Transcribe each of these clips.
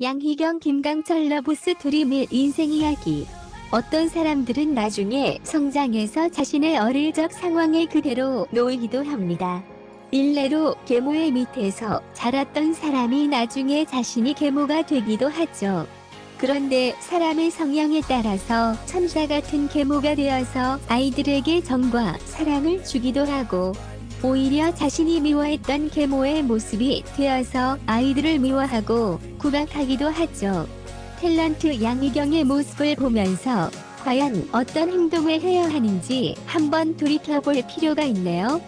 양희경 김강철 러브 스토리 인생 이야기. 어떤 사람들은 나중에 성장해서 자신의 어릴 적 상황에 그대로 놓이기도 합니다. 일례로 계모의 밑에서 자랐던 사람이 나중에 자신이 계모가 되기도 하죠. 그런데 사람의 성향에 따라서 천사 같은 계모가 되어서 아이들에게 정과 사랑을 주기도 하고, 오히려 자신이 미워했던 계모의 모습이 되어서 아이들을 미워하고 구박하기도 하죠. 탤런트 양희경의 모습을 보면서 과연 어떤 행동을 해야 하는지 한번 돌이켜볼 필요가 있네요.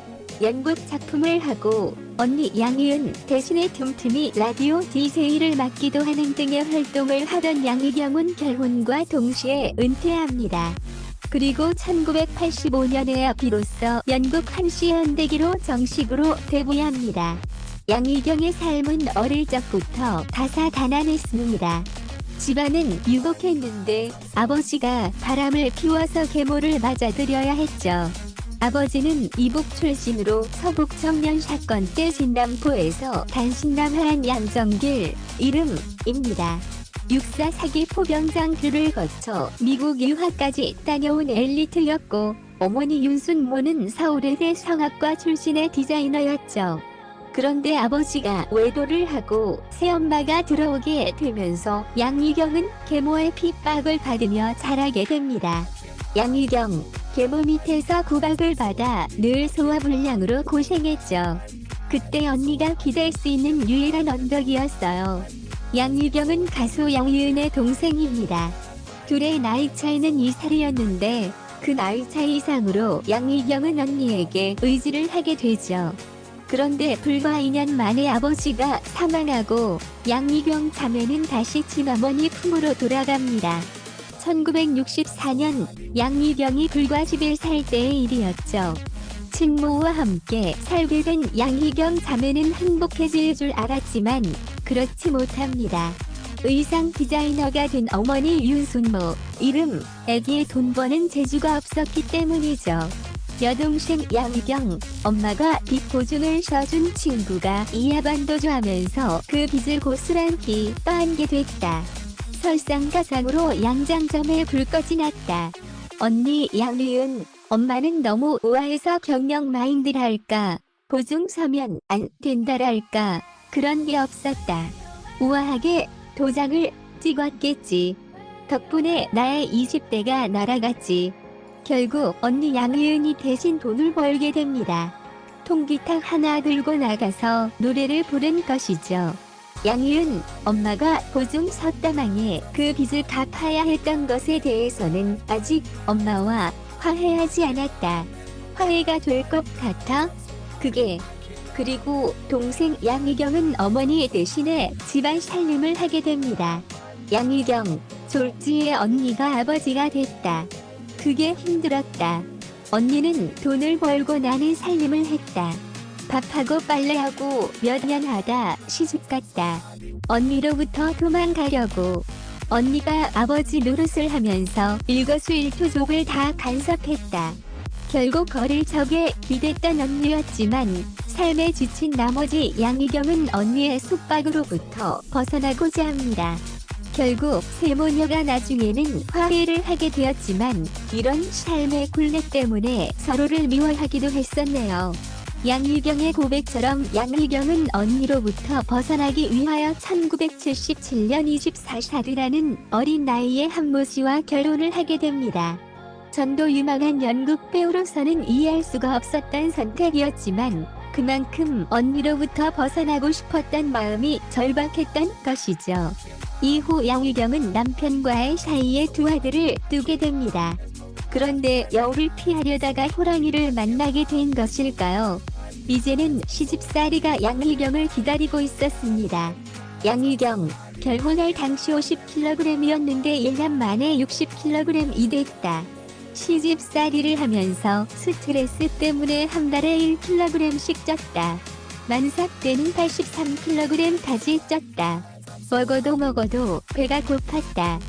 연극 작품을 하고 언니 양희은 대신에 틈틈이 라디오 DJ를 맡기도 하는 등의 활동을 하던 양희경은 결혼과 동시에 은퇴합니다. 그리고 1985년에야 비로소 연극 한시현대기로 정식으로 데뷔합니다. 양희경의 삶은 어릴 적부터 다사다난했습니다. 집안은 유복했는데 아버지가 바람을 피워서 계모를 맞아들여야 했죠. 아버지는 이북 출신으로 서북 청년 사건 때 진남포에서 단신남한 양정길 이름입니다. 육사 사기 포병장교를 거쳐 미국 유학까지 다녀온 엘리트였고, 어머니 윤순모는 서울의대 성악과 출신의 디자이너였죠. 그런데 아버지가 외도를 하고 새엄마가 들어오게 되면서 양희경은 계모의 핍박을 받으며 자라게 됩니다. 양희경, 계모 밑에서 구박을 받아 늘 소화불량으로 고생했죠. 그때 언니가 기댈 수 있는 유일한 언덕이었어요. 양희경은 가수 양희은의 동생입니다. 둘의 나이 차이는 2살이었는데 그 나이 차이 이상으로 양희경은 언니에게 의지를 하게 되죠. 그런데 불과 2년 만에 아버지가 사망하고 양희경 자매는 다시 친어머니 품으로 돌아갑니다. 1964년 양희경이 불과 11살 때의 일이었죠. 친모와 함께 살게 된 양희경 자매는 행복해질 줄 알았지만 그렇지 못합니다. 의상 디자이너가 된 어머니 윤순모 이름에게 돈 버는 재주가 없었기 때문이죠. 여동생 양희경, 엄마가 빚 보증을 서준 친구가 이하반도주하면서 그 빚을 고스란히 떠안게 됐다. 설상가상으로 양장점에 불 꺼지 났다. 언니 양희은, 엄마는 너무 우아해서 경력 마인드랄까, 보증 서면 안 된다랄까, 그런 게 없었다. 우아하게 도장을 찍었겠지. 덕분에 나의 20대가 날아갔지. 결국 언니 양희은이 대신 돈을 벌게 됩니다. 통기타 하나 들고 나가서 노래를 부른 것이죠. 양희은, 엄마가 보증 섰다망에 그 빚을 갚아야 했던 것에 대해서는 아직 엄마와 화해하지 않았다. 화해가 될 것 같아? 그리고 동생 양희경은 어머니 대신에 집안 살림을 하게 됩니다. 양희경, 졸지의 언니가 아버지가 됐다. 그게 힘들었다. 언니는 돈을 벌고 나는 살림을 했다. 밥하고 빨래하고 몇 년 하다 시집갔다. 언니로부터 도망가려고. 언니가 아버지 노릇을 하면서 일거수일투족을 다 간섭했다. 결국 어릴 적에 기댔던 언니였지만 삶에 지친 나머지 양희경은 언니의 속박으로부터 벗어나고자 합니다. 결국 세모녀가 나중에는 화해를 하게 되었지만 이런 삶의 굴레 때문에 서로를 미워하기도 했었네요. 양희경의 고백처럼 양희경은 언니로부터 벗어나기 위하여 1977년 24살이라는 어린 나이에 한모 씨와 결혼을 하게 됩니다. 전도 유망한 연극 배우로서는 이해할 수가 없었던 선택이었지만 그만큼 언니로부터 벗어나고 싶었던 마음이 절박했던 것이죠. 이후 양희경은 남편과의 사이에 두 아들을 두게 됩니다. 그런데 여우를 피하려다가 호랑이를 만나게 된 것일까요? 이제는 시집살이가 양희경을 기다리고 있었습니다. 양희경, 결혼할 당시 50kg이었는데 1년 만에 60kg이 됐다. 시집살이를 하면서 스트레스 때문에 한 달에 1kg씩 쪘다. 만삭 때는 83kg까지 쪘다. 먹어도 배가 고팠다.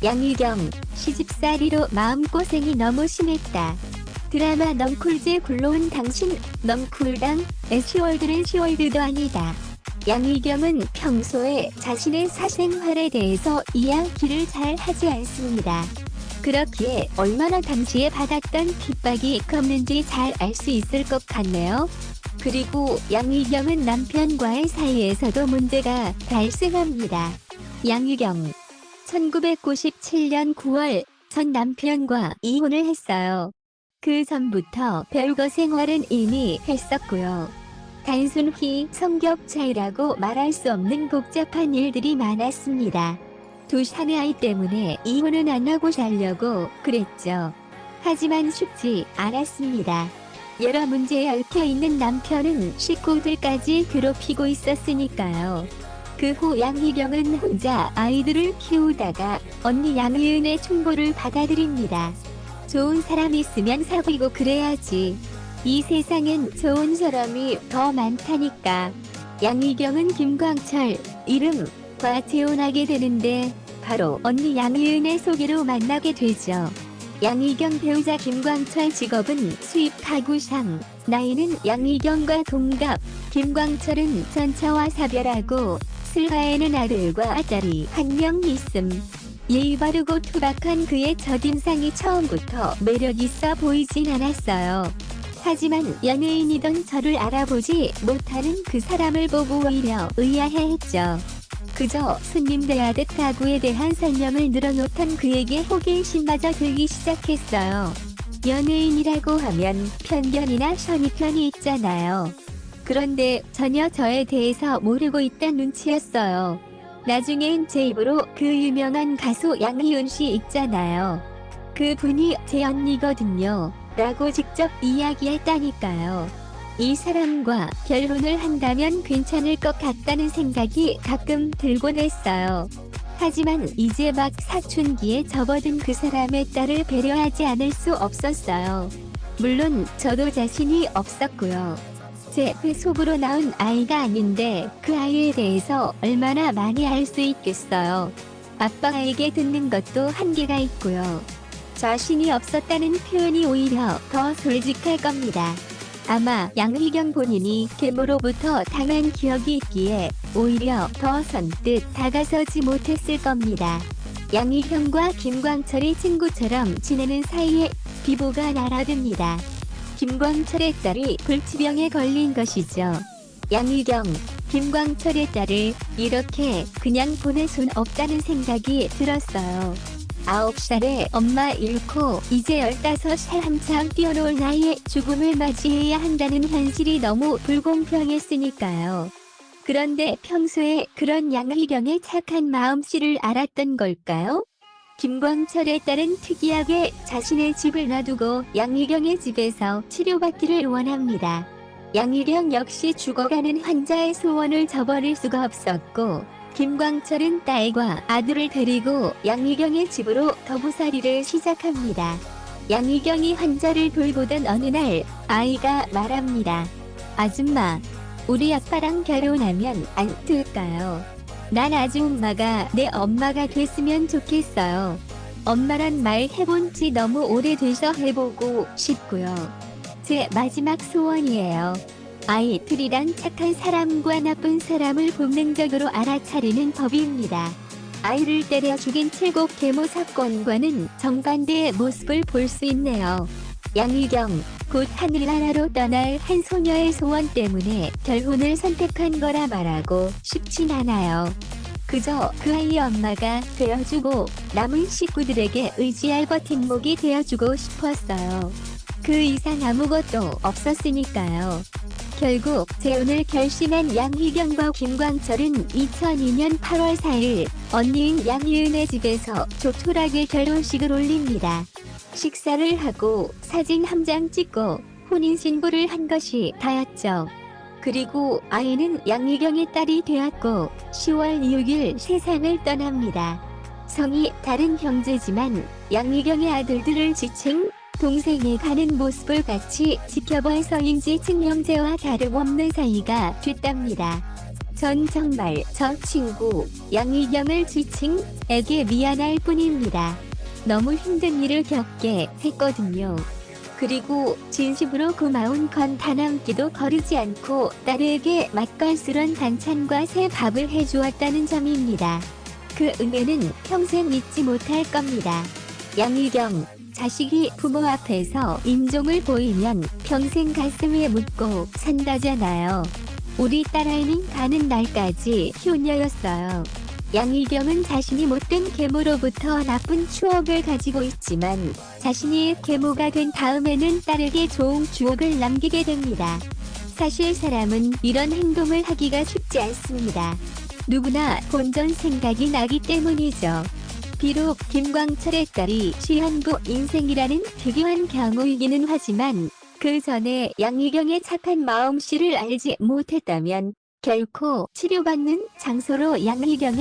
양희경, 시집살이로 마음고생이 너무 심했다. 드라마 넝쿨즈에 굴러온 당신, 넝쿨당, 시월드는 시월드도 아니다. 양희경은 평소에 자신의 사생활에 대해서 이야기를 잘 하지 않습니다. 그렇기에 얼마나 당시에 받았던 핍박이 컸는지 잘 알 수 있을 것 같네요. 그리고 양희경은 남편과의 사이에서도 문제가 발생합니다. 양희경 1997년 9월 전 남편과 이혼을 했어요. 그 전부터 별거 생활은 이미 했었고요. 단순히 성격 차이라고 말할 수 없는 복잡한 일들이 많았습니다. 두 사내 아이 때문에 이혼은 안 하고 살려고 그랬죠. 하지만 쉽지 않았습니다. 여러 문제에 얽혀있는 남편은 식구들까지 괴롭히고 있었으니까요. 그 후 양희경은 혼자 아이들을 키우다가 언니 양희은의 충고를 받아들입니다. 좋은 사람 있으면 사귀고 그래야지. 이 세상엔 좋은 사람이 더 많다니까. 양희경은 김광철 이름과 재혼하게 되는데 바로 언니 양희은의 소개로 만나게 되죠. 양희경 배우자 김광철 직업은 수입 가구상, 나이는 양희경과 동갑, 김광철은 전처와 사별하고 슬하에는 아들과 딸이 한 명 있음. 예의 바르고 투박한 그의 첫인상이 처음부터 매력있어 보이진 않았어요. 하지만 연예인이던 저를 알아보지 못하는 그 사람을 보고 오히려 의아해했죠. 그저 손님 대하듯 가구에 대한 설명을 늘어놓던 그에게 호기심마저 들기 시작했어요. 연예인이라고 하면 편견이나 선입견이 있잖아요. 그런데 전혀 저에 대해서 모르고 있던 눈치였어요. 나중엔 제 입으로 그 유명한 가수 양희은 씨 있잖아요. 그분이 제 언니거든요. 라고 직접 이야기했다니까요. 이 사람과 결혼을 한다면 괜찮을 것 같다는 생각이 가끔 들곤 했어요. 하지만 이제 막 사춘기에 접어든 그 사람의 딸을 배려하지 않을 수 없었어요. 물론 저도 자신이 없었고요. 제 뱃속으로 나온 아이가 아닌데 그 아이에 대해서 얼마나 많이 알 수 있겠어요. 아빠에게 듣는 것도 한계가 있고요. 자신이 없었다는 표현이 오히려 더 솔직할 겁니다. 아마 양희경 본인이 계모로부터 당한 기억이 있기에 오히려 더 선뜻 다가서지 못했을 겁니다. 양희경과 김광철이 친구처럼 지내는 사이에 비보가 날아듭니다. 김광철의 딸이 불치병에 걸린 것이죠. 양희경, 김광철의 딸을 이렇게 그냥 보낼 순 없다는 생각이 들었어요. 9살에 엄마 잃고 이제 15살 한창 뛰어놀 나이에 죽음을 맞이해야 한다는 현실이 너무 불공평했으니까요. 그런데 평소에 그런 양희경의 착한 마음씨를 알았던 걸까요? 김광철의 딸은 특이하게 자신의 집을 놔두고 양희경의 집에서 치료받기를 원합니다. 양희경 역시 죽어가는 환자의 소원을 저버릴 수가 없었고 김광철은 딸과 아들을 데리고 양희경의 집으로 거부살이를 시작합니다. 양희경이 환자를 돌보던 어느 날 아이가 말합니다. 아줌마, 우리 아빠랑 결혼하면 안 될까요? 난 아줌마가 내 엄마가 됐으면 좋겠어요. 엄마란 말 해본 지 너무 오래돼서 해보고 싶고요. 제 마지막 소원이에요. 아이들이란 착한 사람과 나쁜 사람을 본능적으로 알아차리는 법입니다. 아이를 때려 죽인 칠곡 계모 사건과는 정반대의 모습을 볼 수 있네요. 양희경, 곧 하늘나라로 떠날 한 소녀의 소원 때문에 결혼을 선택한 거라 말하고 싶진 않아요. 그저 그 아이의 엄마가 되어주고 남은 식구들에게 의지할 버팀목이 되어주고 싶었어요. 그 이상 아무것도 없었으니까요. 결국 재혼을 결심한 양희경과 김광철은 2002년 8월 4일 언니인 양희은의 집에서 조촐하게 결혼식을 올립니다. 식사를 하고 사진 한 장 찍고 혼인신고를 한 것이 다였죠. 그리고 아이는 양희경의 딸이 되었고 10월 6일 세상을 떠납니다. 성이 다른 형제지만 양희경의 아들들을 지칭 동생이 가는 모습을 같이 지켜봐서인지 친형제와 다름없는 사이가 됐답니다. 전 정말 저 친구 양희경을 지칭 에게 미안할 뿐입니다. 너무 힘든 일을 겪게 했거든요. 그리고 진심으로 고마운 건 단 한 끼도 거르지 않고 딸에게 맛깔스런 반찬과 새 밥을 해주었다는 점입니다. 그 은혜는 평생 잊지 못할 겁니다. 양희경, 자식이 부모 앞에서 인종을 보이면 평생 가슴에 묻고 산다잖아요. 우리 딸아이는 가는 날까지 효녀였어요. 양희경은 자신이 못된 계모로부터 나쁜 추억을 가지고 있지만 자신이 계모가 된 다음에는 딸에게 좋은 추억을 남기게 됩니다. 사실 사람은 이런 행동을 하기가 쉽지 않습니다. 누구나 본전 생각이 나기 때문이죠. 비록 김광철의 딸이 시한부 인생이라는 특이한 경우이기는 하지만 그 전에 양희경의 착한 마음씨를 알지 못했다면 결코 치료받는 장소로 양희경의